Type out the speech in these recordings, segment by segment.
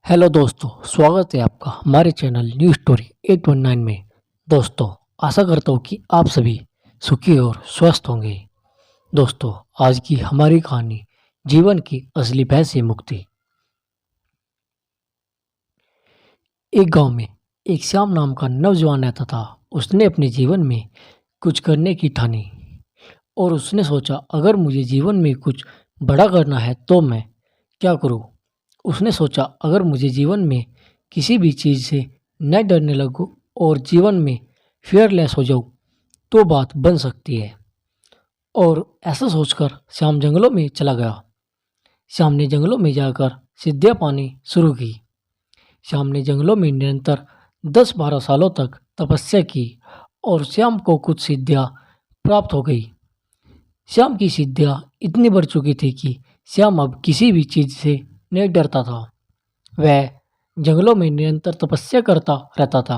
Hello दोस्तों, स्वागत है आपका हमारे चैनल न्यू स्टोरी 819 में। दोस्तों, आशा करता हूँ कि आप सभी सुखी और स्वस्थ होंगे। दोस्तों, आज की हमारी कहानी जीवन की असली भय से मुक्ति। एक गांव में एक श्याम नाम का नौजवान रहता था। उसने अपने जीवन में कुछ करने की ठानी और उसने सोचा, अगर मुझे जीवन में कुछ बड़ा करना है तो मैं क्या करूं। उसने सोचा, अगर मुझे जीवन में किसी भी चीज़ से न डरने लगूं और जीवन में फियरलेस हो जाऊं तो बात बन सकती है। और ऐसा सोचकर श्याम जंगलों में चला गया। श्याम ने जंगलों में जाकर सिद्धियां पानी शुरू की। श्याम ने जंगलों में निरंतर 10-12 सालों तक तपस्या की और श्याम को कुछ सिद्धियां प्राप्त हो गई। श्याम की सिद्धियां इतनी बढ़ चुकी थी कि श्याम अब किसी भी चीज़ से नहीं डरता था। वह जंगलों में निरंतर तपस्या करता रहता था।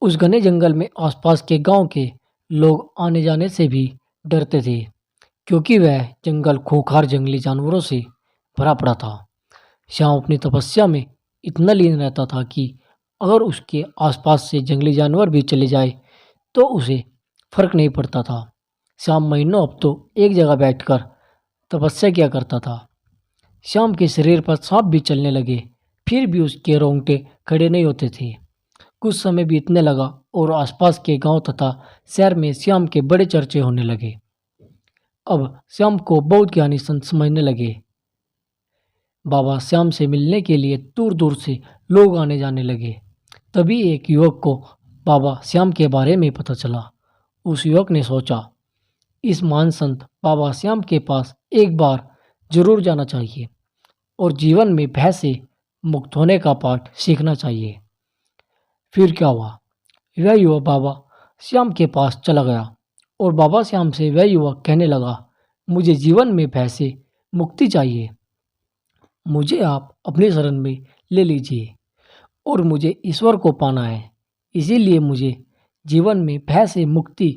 उस घने जंगल में आसपास के गांव के लोग आने जाने से भी डरते थे, क्योंकि वह जंगल खूंखार जंगली जानवरों से भरा पड़ा था। श्याम अपनी तपस्या में इतना लीन रहता था कि अगर उसके आसपास से जंगली जानवर भी चले जाए तो उसे फर्क नहीं पड़ता था। श्याम महीनों अब तो एक जगह बैठकर तपस्या किया करता था। श्याम के शरीर पर सांप भी चलने लगे, फिर भी उसके रोंगटे खड़े नहीं होते थे। कुछ समय बीतने लगा और आसपास के गांव तथा शहर में श्याम के बड़े चर्चे होने लगे। अब श्याम को बहुत ज्ञानी संत समझने लगे। बाबा श्याम से मिलने के लिए दूर दूर से लोग आने जाने लगे। तभी एक युवक को बाबा श्याम के बारे में पता चला। उस युवक ने सोचा, इस महान संत बाबा श्याम के पास एक बार जरूर जाना चाहिए और जीवन में भय से मुक्त होने का पाठ सीखना चाहिए। फिर क्या हुआ? वह युवक बाबा श्याम के पास चला गया और बाबा श्याम से वह युवक कहने लगा, मुझे जीवन में भय से मुक्ति चाहिए। मुझे आप अपनी शरण में ले लीजिए और मुझे ईश्वर को पाना है। इसीलिए मुझे जीवन में भय से मुक्ति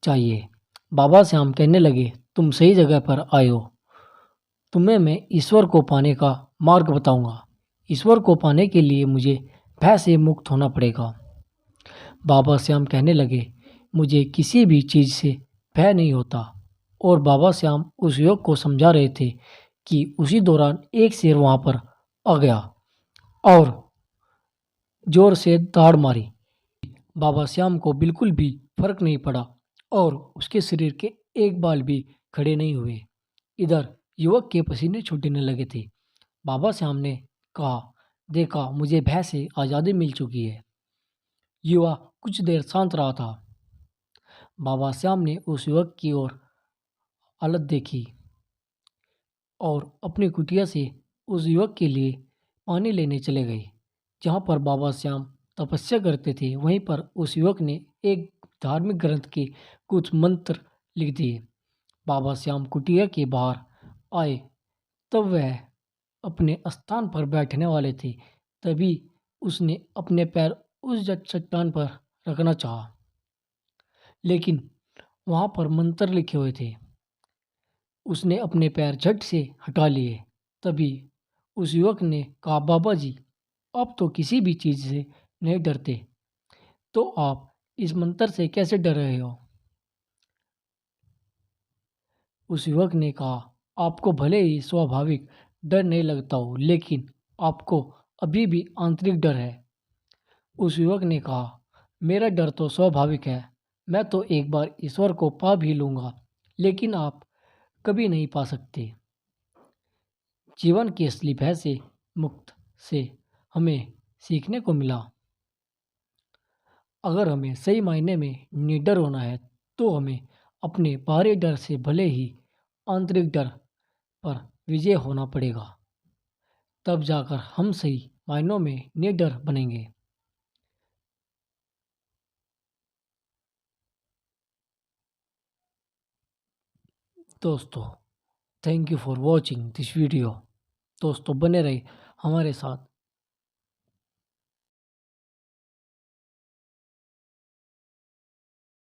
चाहिए। बाबा श्याम कहने लगे, तुम सही जगह पर आए हो। तुम्हें मैं ईश्वर को पाने का मार्ग बताऊंगा। ईश्वर को पाने के लिए मुझे भय से मुक्त होना पड़ेगा। बाबा श्याम कहने लगे, मुझे किसी भी चीज़ से भय नहीं होता। और बाबा श्याम उस युवक को समझा रहे थे कि उसी दौरान एक शेर वहां पर आ गया और जोर से दाड़ मारी। बाबा श्याम को बिल्कुल भी फर्क नहीं पड़ा और उसके शरीर के एक बाल भी खड़े नहीं हुए। इधर युवक के पसीने छूटने लगे थे। बाबा श्याम ने कहा, देखा, मुझे भय से आज़ादी मिल चुकी है। युवा कुछ देर शांत रहा था। बाबा श्याम ने उस युवक की ओर हालत देखी और अपनी कुटिया से उस युवक के लिए पानी लेने चले गए। जहाँ पर बाबा श्याम तपस्या करते थे, वहीं पर उस युवक ने एक धार्मिक ग्रंथ के कुछ मंत्र लिख दिए। बाबा श्याम कुटिया के बाहर आए, तब वह अपने स्थान पर बैठने वाले थे। तभी उसने अपने पैर उस चट्टान पर रखना चाहा, लेकिन वहां पर मंत्र लिखे हुए थे। उसने अपने पैर झट से हटा लिए। तभी उस युवक ने कहा, बाबा जी, आप तो किसी भी चीज़ से नहीं डरते, तो आप इस मंत्र से कैसे डर रहे हो? उस युवक ने कहा, आपको भले ही स्वाभाविक डर नहीं लगता हो, लेकिन आपको अभी भी आंतरिक डर है। उस युवक ने कहा, मेरा डर तो स्वाभाविक है। मैं तो एक बार ईश्वर को पा भी लूँगा, लेकिन आप कभी नहीं पा सकते। जीवन की असली भय से मुक्त से हमें सीखने को मिला, अगर हमें सही मायने में निडर होना है तो हमें अपने बाहरी डर से भले ही आंतरिक डर पर विजय होना पड़ेगा। तब जाकर हम सही मायनों में निडर बनेंगे। दोस्तों, thank you for watching this video. दोस्तों, बने रहे हमारे साथ।